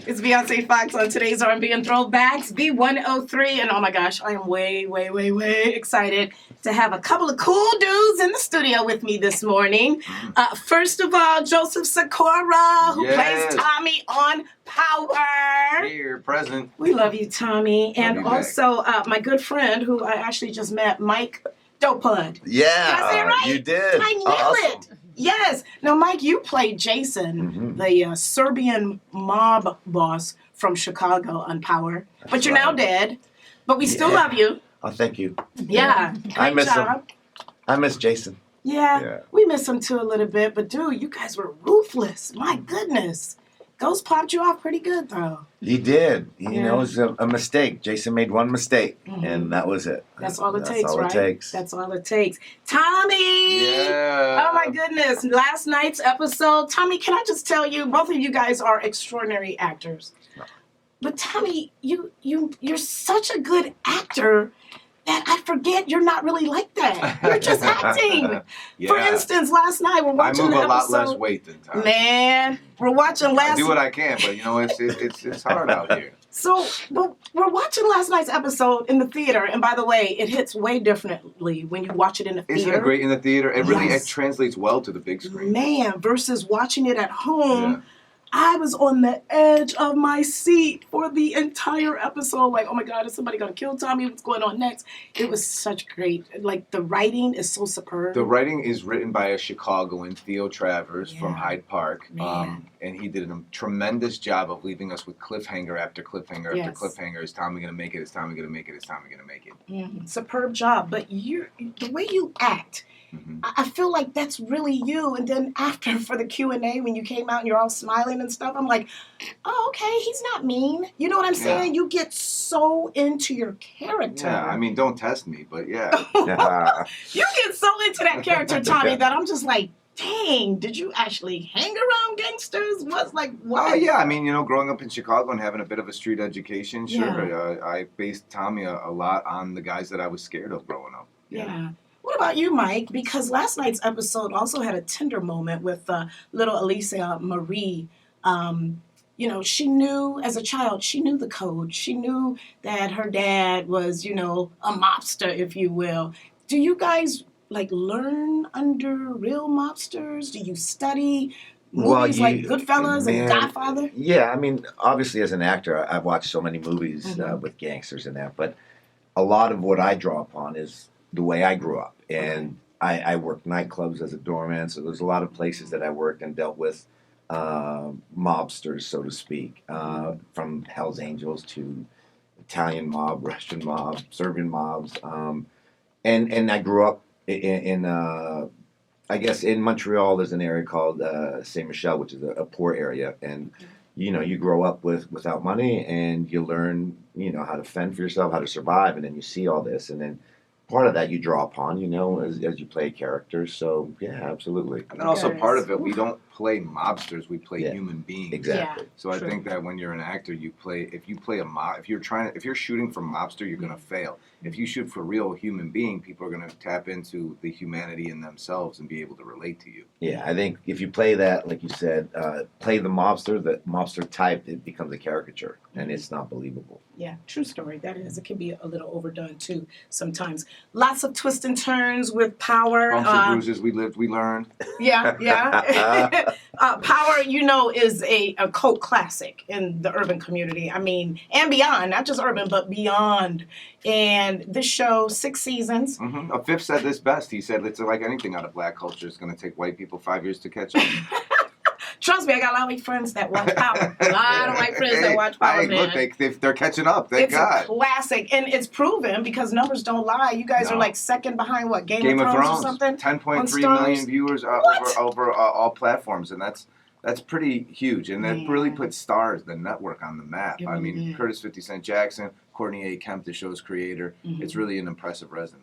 It's Bioncé Foxx on today's R&B and Throwbacks, B103. And oh my gosh, I am way excited to have a couple of cool dudes in the studio with me this morning. First of all, Joseph Sikora, who plays Tommy on Power. Here, present. We love you, Tommy. And you also my good friend, who I actually just met, Mike Dupod. Yeah, did I say it right? you did. I nailed it. Yes. Now, Mike, you played Jason, the Serbian mob boss from Chicago on Power. But you're now dead. But we still love you. Oh, thank you. Yeah. I Great miss job. him. I miss Jason. Yeah, we miss him too a little bit. But, dude, you guys were ruthless. My goodness. Ghost popped you off pretty good, though. He did. You know, it was a mistake. Jason made one mistake, and that was it. That's all it That's takes, all right? It takes. That's all it takes. Tommy! Yeah. Oh, my goodness. Last night's episode. Tommy, can I just tell you, both of you guys are extraordinary actors. But, Tommy, you're such a good actor that I forget you're not really like that. You're just acting. For instance, last night we're watching the episode. I move a lot less weight than Tommy. Man, we're watching I do what I can, but you know, it's hard out here. So, we're watching last night's episode in the theater, and by the way, it hits way differently when you watch it in the theater. Isn't it great in the theater? It really it translates well to the big screen. Man, versus watching it at home. Yeah. I was on the edge of my seat for the entire episode. Like, oh my God, is somebody going to kill Tommy? What's going on next? It was such great. Like, the writing is so superb. The writing is written by a Chicagoan, Theo Travers, from Hyde Park. And he did a tremendous job of leaving us with cliffhanger after cliffhanger after cliffhanger. Is Tommy going to make it? Is Tommy going to make it? Is Tommy going to make it? Superb job. But the way you act, I feel like that's really you. And then after, for the Q&A, when you came out and you're all smiling and stuff, I'm like, oh, okay, he's not mean. You know what I'm saying? You get so into your character. Yeah, I mean, don't test me, but yeah. You get so into that character, Tommy, that I'm just like, dang, did you actually hang around gangsters? What's like, what? Oh, yeah. I mean, you know, growing up in Chicago and having a bit of a street education, sure. I based Tommy a lot on the guys that I was scared of growing up. Yeah. What about you, Mike? Because last night's episode also had a tender moment with little Alicia Marie. You know, she knew, as a child, she knew the code. She knew that her dad was, you know, a mobster, if you will. Do you guys, like, learn under real mobsters? Do you study movies like Goodfellas and Godfather? Yeah, I mean, obviously, as an actor, I've watched so many movies with gangsters and that. But a lot of what I draw upon is the way I grew up. And I worked nightclubs as a doorman, so there's a lot of places that I worked and dealt with mobsters, so to speak, from Hell's Angels to Italian mob, Russian mob, Serbian mobs. And I grew up in I guess in Montreal, there's an area called Saint Michel, which is a poor area. And, you know, you grow up without money and you learn, you know, how to fend for yourself, how to survive. And then you see all this. And then part of that you draw upon, you know, as you play characters. So, yeah, absolutely. And then also part of it, we don't play mobsters, we play human beings. Exactly. So I think that when you're an actor, if you play a mob, if you're shooting for mobster, you're going to fail. If you shoot for real human being, people are going to tap into the humanity in themselves and be able to relate to you. Yeah, I think if you play that, like you said, play the mobster type, it becomes a caricature, and it's not believable. Yeah, true story. That is. It can be a little overdone, too, sometimes. Lots of twists and turns with Power. Bumps and bruises, we lived, we learned. Yeah. Power, you know, is a cult classic in the urban community. I mean, and beyond, not just urban, but beyond. And this show, 6 seasons. A fifth said this best. He said, it's like anything out of black culture. It's going to take white people 5 years to catch up. Trust me, I got a lot of white friends that watch Power. A lot of white friends that watch Power, man. Look, they're catching up. Thank God. It's a classic, and it's proven because numbers don't lie. You guys are like second behind what, Game of Thrones or something? 10.3 million viewers over all platforms, and that's pretty huge, and that really puts the network on the map. I mean, Curtis 50 Cent Jackson, Courtney A. Kemp, the show's creator. It's really an impressive resume.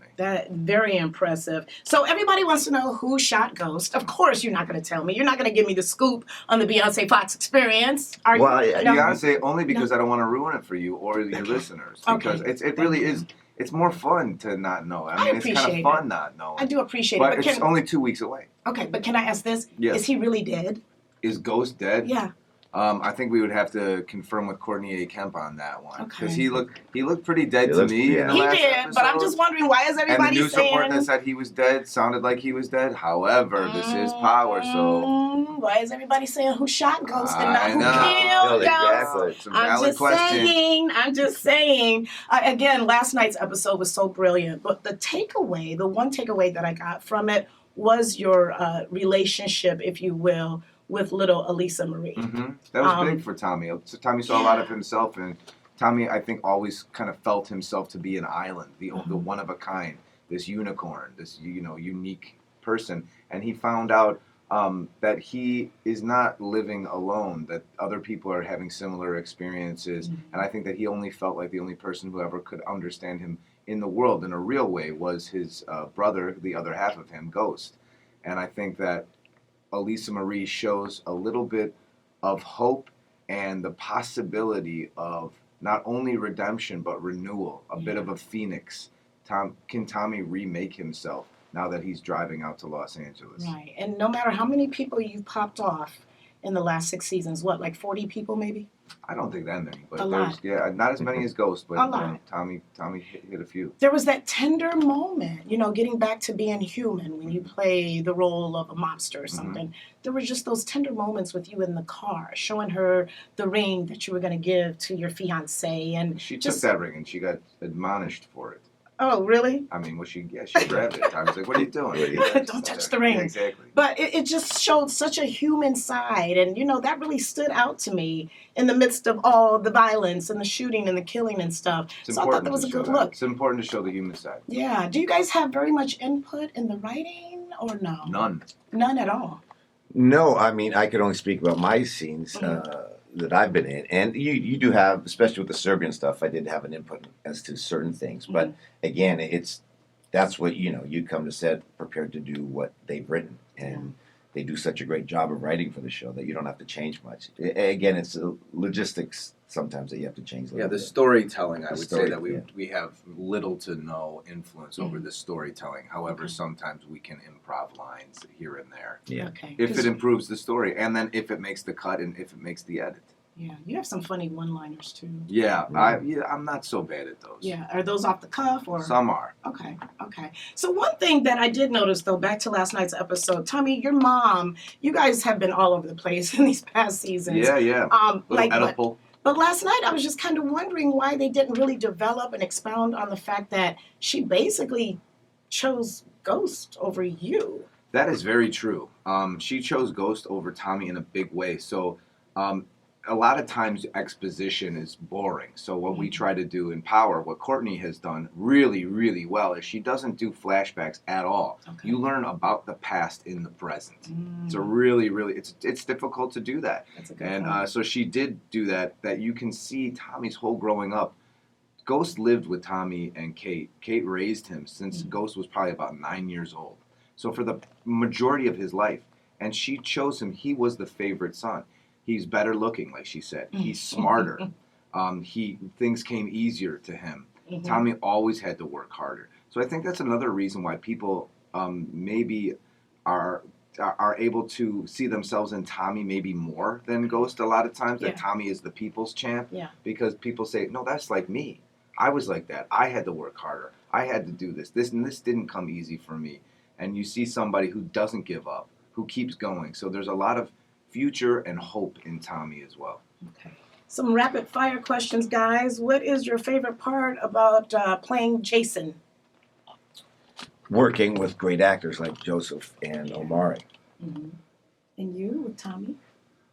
Very impressive. So everybody wants to know who shot Ghost. Of course, you're not going to tell me. You're not going to give me the scoop on the Bioncé Foxx experience. Are you? Beyonce, only because I don't want to ruin it for you or your listeners. Because it really is. It's more fun to not know. I mean, it's kind of fun not knowing. I do appreciate it. But it's only 2 weeks away. Okay, but can I ask this? Yes. Is he really dead? Is Ghost dead? Yeah. I think we would have to confirm with Courtney A. Kemp on that one because Okay. he looked pretty dead He to looks- me yeah. in the He last did, episode. but I'm just wondering why is And the everybody news saying? report that said he was dead sounded like he was dead. However, this is power, so Why is everybody saying who shot Ghost and not I who know. killed Exactly. Ghost? It's a I'm valid just question. saying. I'm just saying. Again, last night's episode was so brilliant, but the one takeaway that I got from it was your relationship, if you will, with little Elisa Marie. That was big for Tommy. So Tommy saw a lot of himself, and Tommy, I think, always kind of felt himself to be an island, the one of a kind, this unicorn, this unique person, and he found out that he is not living alone, that other people are having similar experiences, and I think that he only felt like the only person who ever could understand him in the world in a real way was his brother, the other half of him, Ghost. And I think that Elisa Marie shows a little bit of hope and the possibility of not only redemption but renewal, a bit of a phoenix. Can Tommy remake himself now that he's driving out to Los Angeles? Right. And no matter how many people you've popped off in the last 6 seasons, what, like 40 people maybe? I don't think that many, but A there's lot. not as many as Ghost, but A lot. Tommy hit a few. There was that tender moment, getting back to being human when you play the role of a mobster or something. There were just those tender moments with you in the car, showing her the ring that you were going to give to your fiancé. And She just, took that ring and she got admonished for it. oh, really? I mean, she grabbed it. I was like, what are you doing? Don't touch the ring. Yeah, exactly. But it just showed such a human side. And, that really stood out to me in the midst of all the violence and the shooting and the killing and stuff. It's So I thought that was a good look. It's important to show the human side. Yeah. Do you guys have very much input in the writing or no? None. None at all. No, I mean, I could only speak about my scenes that I've been in. And you do have, especially with the Serbian stuff, I did have an input as to certain things. But again, that's what, you come to set prepared to do what they've written. And they do such a great job of writing for the show that you don't have to change much. Again, it's logistics sometimes that you have to change a little the bit. storytelling, I would say that yeah. we have little to no influence over the storytelling. However, sometimes we can improv lines here and there. Yeah. Okay. If it improves the story, and then if it makes the cut and if it makes the edit. Yeah. You have some funny one-liners too. Yeah, I'm not so bad at those. Yeah. Are those off the cuff or? Some are. Okay. So one thing that I did notice, though, back to last night's episode, Tommy, your mom, you guys have been all over the place in these past seasons. Yeah. But last night I was just kind of wondering why they didn't really develop and expound on the fact that she basically chose Ghost over you. That is very true. She chose Ghost over Tommy in a big way. So a lot of times exposition is boring. So what we try to do in Power, what Courtney has done really, really well, is she doesn't do flashbacks at all. Okay. You learn about the past in the present. It's a really, really, it's difficult to do that. That's a good And point. so she did do that you can see Tommy's whole growing up. Ghost lived with Tommy and Kate. Kate raised him since Ghost was probably about 9 years old. So for the majority of his life, and she chose him, he was the favorite son. He's better looking, like she said. He's smarter. Things came easier to him. Tommy always had to work harder. So I think that's another reason why people maybe are able to see themselves in Tommy maybe more than Ghost a lot of times. That Tommy is the people's champ. Yeah. Because people say, no, that's like me. I was like that. I had to work harder. I had to do this. This didn't come easy for me. And you see somebody who doesn't give up, who keeps going. So there's a lot of future and hope in Tommy as well. Okay. Some rapid fire questions, guys. What is your favorite part about playing Jason? Working with great actors like Joseph and Omari. And you with Tommy?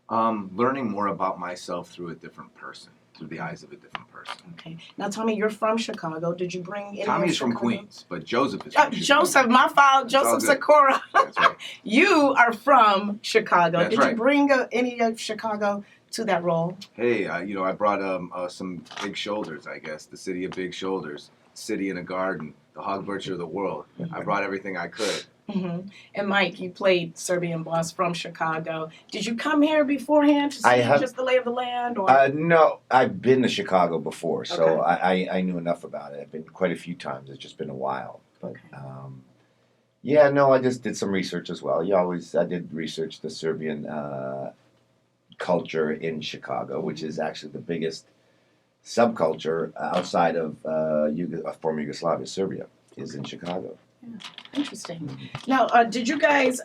Learning more about myself through a different person, through the eyes of a different person. Okay. Now, Tommy, you're from Chicago. Did you bring any Tommy's of from Chicago? Queens, but Joseph is from Chicago. Joseph, my fault. Joseph good. Sikora. That's right. You are from Chicago. That's Did right. you bring any of Chicago to that role? Hey, I brought some big shoulders, I guess. The city of big shoulders, city in a garden, the hog butcher of the world. I brought everything I could. And Mike, you played Serbian boss from Chicago. Did you come here beforehand to see just the lay of the land? Or? No, I've been to Chicago before, so I knew enough about it. I've been quite a few times. It's just been a while. But I just did some research as well. I did research the Serbian culture in Chicago, which is actually the biggest subculture outside of former Yugoslavia, Serbia, is in Chicago. Yeah. Interesting. Now, did you guys,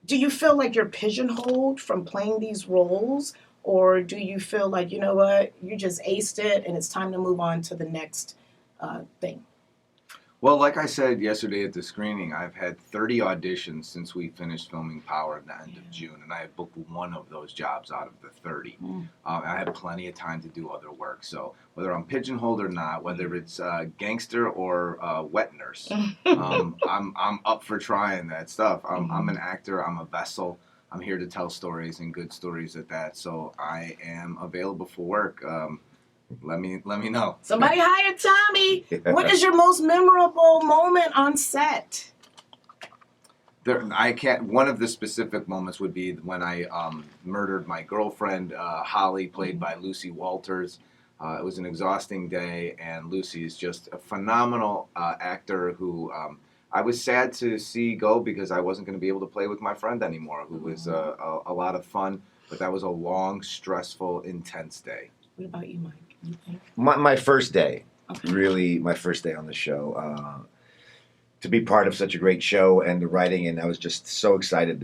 do you feel like you're pigeonholed from playing these roles? Or do you feel like, you know what, you just aced it and it's time to move on to the next thing? Well, like I said yesterday at the screening, I've had 30 auditions since we finished filming Power at the end of June, and I have booked one of those jobs out of the 30. I have plenty of time to do other work, so whether I'm pigeonholed or not, whether it's gangster or wet nurse, I'm up for trying that stuff. I'm an actor, I'm a vessel. I'm here to tell stories and good stories at that, so I am available for work. Let me know. Somebody hire Tommy. What is your most memorable moment on set? One of the specific moments would be when I murdered my girlfriend, Holly, played by Lucy Walters. It was an exhausting day, and Lucy is just a phenomenal actor who I was sad to see go because I wasn't going to be able to play with my friend anymore, who was a lot of fun. But that was a long, stressful, intense day. What about you, Mike? My first day, really my first day on the show, to be part of such a great show and the writing, and I was just so excited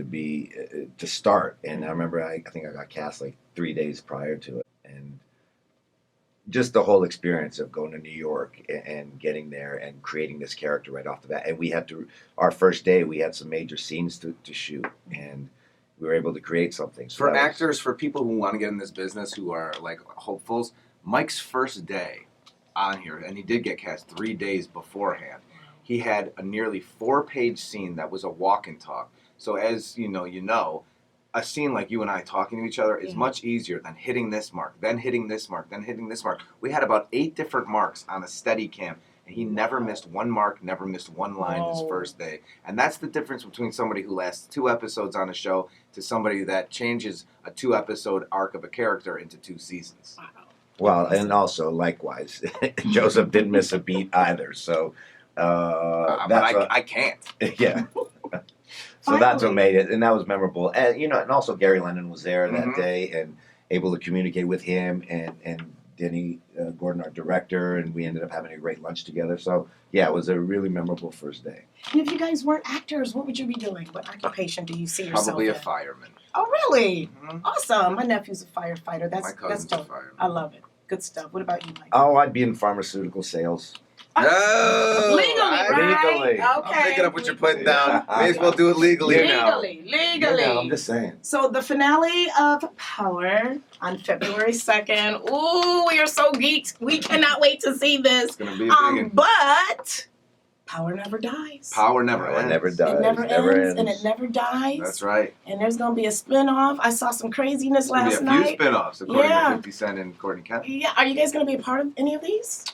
to start. And I remember I think I got cast like 3 days prior to it, and just the whole experience of going to New York and getting there and creating this character right off the bat. And our first day, we had some major scenes to shoot, and we were able to create something. So for actors, for people who want to get in this business, who are like hopefuls, Mike's first day on here, and he did get cast 3 days beforehand, he had a nearly 4-page scene that was a walk and talk. So as you know, a scene like you and I talking to each other is much easier than hitting this mark, then hitting this mark, then hitting this mark. We had about 8 different marks on a steady cam, and he never missed one mark, never missed one line his first day. And that's the difference between somebody who lasts 2 episodes on a show to somebody that changes a 2-episode arc of a character into 2 seasons. Well, and also likewise, Joseph didn't miss a beat either. So I can't. Yeah. So that's what made it, and that was memorable. And and also Gary Lennon was there that day and able to communicate with him and Denny Gordon, our director, and we ended up having a great lunch together. So yeah, it was a really memorable first day. And if you guys weren't actors, what would you be doing? What occupation do you see yourself Probably in? a fireman. Oh, really? Awesome. My nephew's a firefighter. My cousin's dope. a fireman. I love it. Good stuff. What about you, Mike? Oh, I'd be in pharmaceutical sales. No! Legally, right? Legally. Okay. I'm picking up what you're putting down. May as well do it legally now. Legally. I'm just saying. So the finale of Power on February 2nd. Ooh, we are so geeked. We cannot wait to see this. It's going to be a big one. But Power never dies. Power never ends. It never dies. It never ends, and ends. it never dies. That's right. And there's going to be a spin-off. I saw some craziness There's last going to be a few night. spin-offs, according Yeah. to 50 Cent and Courtney Kemp. Yeah, are you guys going to be a part of any of these?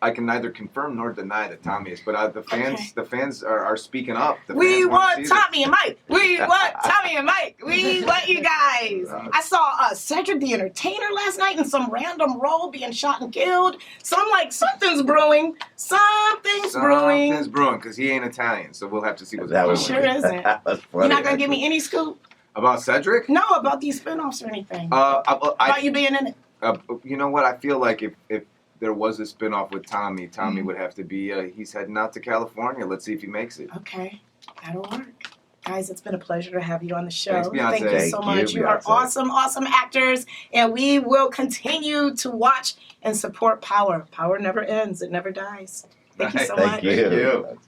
I can neither confirm nor deny that Tommy is, but the fans are speaking up. The We fans wanna want see Tommy and Mike. We want Tommy and Mike. We want you guys. I saw Cedric the Entertainer last night in some random role being shot and killed. So I'm like, something's brewing. Something's brewing. Something's brewing, because he ain't Italian, so we'll have to see what's That going was Sure on. isn't. That was funny, You're not going to give actually. me any scoop? About Cedric? No, about these spinoffs or anything. I about you being in it. You know what? I feel like if there was a spinoff with Tommy would have to be, he's heading out to California. Let's see if he makes it. Okay, that'll work. Guys, it's been a pleasure to have you on the show. Thanks, Beyonce. Thank you so much. You are awesome, awesome actors, and we will continue to watch and support Power. Power never ends. It never dies. Thank you so much. Thank you.